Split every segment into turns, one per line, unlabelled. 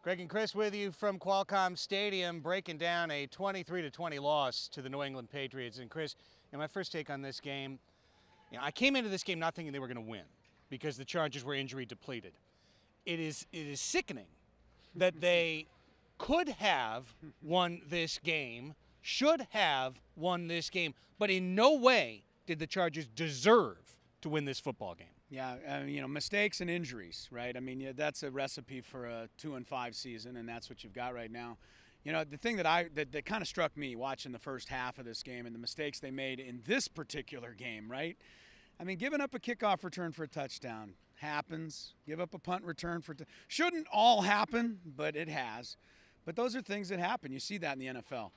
Greg and Chris with you from Qualcomm Stadium, breaking down a 23-20 loss to the New England Patriots. And Chris, my first take on this game, I came into this game not thinking they were going to win because the Chargers were injury depleted. It is sickening that they could have won this game, should have won this game, but in no way did the Chargers deserve to win this football game.
Yeah, mistakes and injuries, right? I mean, that's a recipe for a 2-5 season, and that's what you've got right now. The thing that kind of struck me watching the first half of this game and the mistakes they made in this particular game, right? I mean, giving up a kickoff return for a touchdown happens. Give up a punt return shouldn't all happen, but it has. But those are things that happen. You see that in the NFL.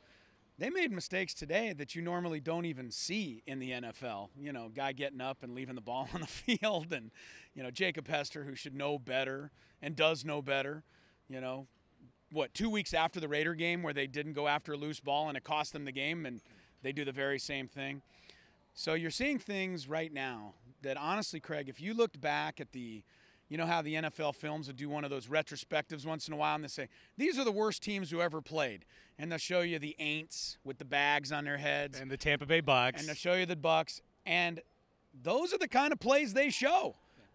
They made mistakes today that you normally don't even see in the NFL. Guy getting up and leaving the ball on the field, and Jacob Hester, who should know better and does know better. 2 weeks after the Raider game where they didn't go after a loose ball and it cost them the game, and they do the very same thing. So you're seeing things right now that honestly, Craig, if you looked back at how the NFL films would do one of those retrospectives once in a while, and they say, these are the worst teams who ever played. And they'll show you the Aints with the bags on their heads.
And the Tampa Bay Bucks.
And they'll show you the Bucks. And those are the kind of plays they show.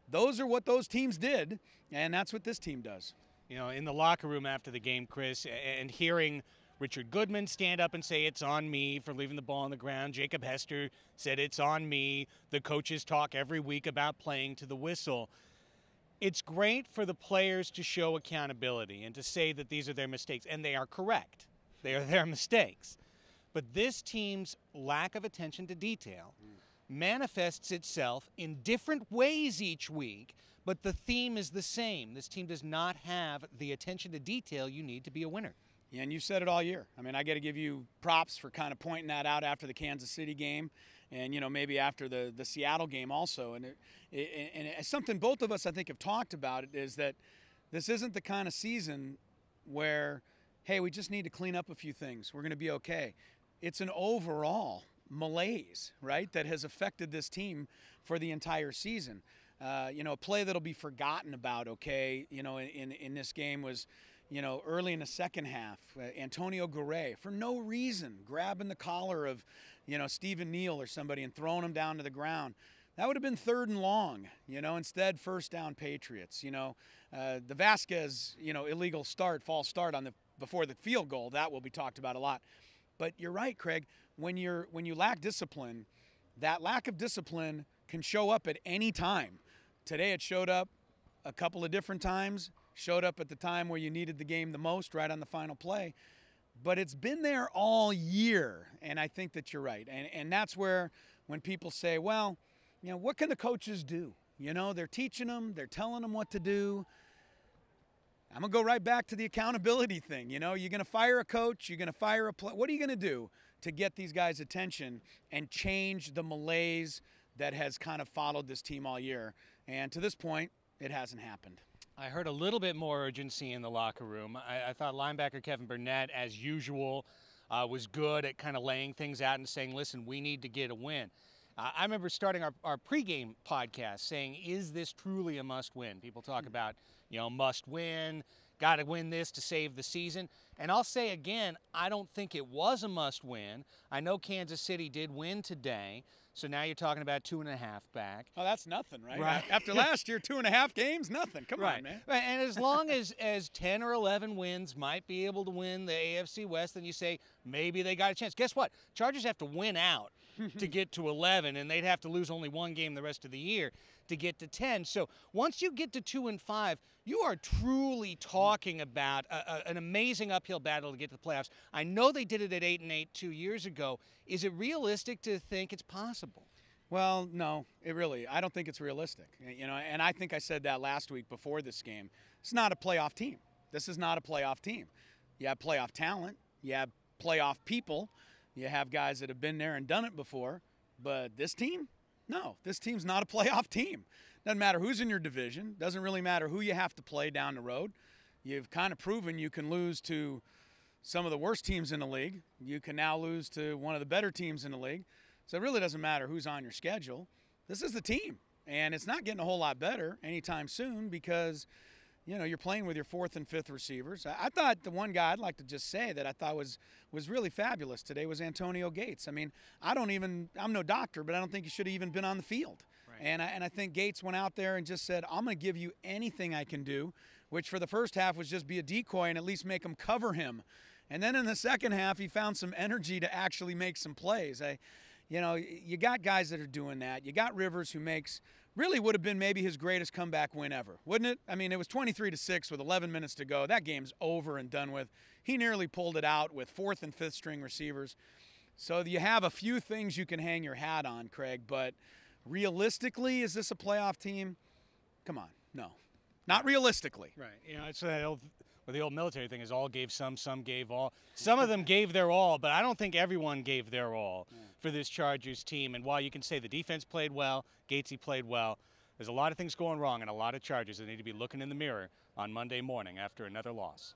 Those are what those teams did, and that's what this team does.
In the locker room after the game, Chris, and hearing Richard Goodman stand up and say it's on me for leaving the ball on the ground. Jacob Hester said it's on me. The coaches talk every week about playing to the whistle. It's great for the players to show accountability and to say that these are their mistakes, and they are correct. They are their mistakes. But this team's lack of attention to detail manifests itself in different ways each week, but the theme is the same. This team does not have the attention to detail you need to be a winner.
Yeah, and you said it all year. I mean, I got to give you props for kind of pointing that out after the Kansas City game and, maybe after the Seattle game also. And it's something both of us, I think, have talked about, is that this isn't the kind of season where, hey, we just need to clean up a few things. We're going to be okay. It's an overall malaise, right, that has affected this team for the entire season. A play that'll be forgotten about, in this game was, early in the second half, Antonio Garay, for no reason, grabbing the collar of, Stephen Neal or somebody and throwing him down to the ground. That would have been 3rd and long, instead first down Patriots. The Vasquez, illegal false start before the field goal, that will be talked about a lot. But you're right, Craig, when you lack discipline, that lack of discipline can show up at any time. Today it showed up a couple of different times. Showed up at the time where you needed the game the most, right on the final play. But it's been there all year, and I think that you're right. And that's where when people say, well, what can the coaches do? They're teaching them, they're telling them what to do. I'm going to go right back to the accountability thing. You're going to fire a coach, you're going to fire a player. What are you going to do to get these guys' attention and change the malaise that has kind of followed this team all year? And to this point, it hasn't happened.
I heard a little bit more urgency in the locker room. I thought linebacker Kevin Burnett, as usual, was good at kind of laying things out and saying, listen, we need to get a win. I remember starting our pregame podcast saying, is this truly a must-win? People talk about, must-win, got to win this to save the season. And I'll say again, I don't think it was a must-win. I know Kansas City did win today. So now you're talking about 2.5 back.
Oh, that's nothing, right?
Right.
After last year, 2.5 games, nothing. Come on, man.
Right. And as long as 10 or 11 wins might be able to win the AFC West, then you say maybe they got a chance. Guess what? Chargers have to win out to get to 11, and they'd have to lose only one game the rest of the year to get to 10. So once you get to 2-5, you are truly talking about an amazing uphill battle to get to the playoffs. I know they did it at 8-8 2 years ago. Is it realistic to think it's possible?
Well, no, I don't think it's realistic. And I think I said that last week before this game. It's not a playoff team. This is not a playoff team. You have playoff talent. You have playoff people. You have guys that have been there and done it before. But this team? No, this team's not a playoff team. Doesn't matter who's in your division. Doesn't really matter who you have to play down the road. You've kind of proven you can lose to some of the worst teams in the league. You can now lose to one of the better teams in the league. So it really doesn't matter who's on your schedule. This is the team. And it's not getting a whole lot better anytime soon because, you know, you're playing with your fourth and fifth receivers. I thought the one guy I'd like to just say that I thought was really fabulous today was Antonio Gates. I mean, I'm no doctor, but I don't think he should have even been on the field. Right. And I think Gates went out there and just said, I'm going to give you anything I can do, which for the first half was just be a decoy and at least make them cover him. And then in the second half, he found some energy to actually make some plays. You know, you got guys that are doing that. You got Rivers, who really would have been maybe his greatest comeback win ever, wouldn't it? I mean, it was 23-6 with 11 minutes to go. That game's over and done with. He nearly pulled it out with fourth and fifth string receivers. So you have a few things you can hang your hat on, Craig, but realistically, is this a playoff team? Come on, no. Not realistically.
Right. You know, it's the old military thing is all gave some gave all. Some of them gave their all, but I don't think everyone gave their all for this Chargers team. And while you can say the defense played well, Gatesy played well, there's a lot of things going wrong and a lot of Chargers that need to be looking in the mirror on Monday morning after another loss.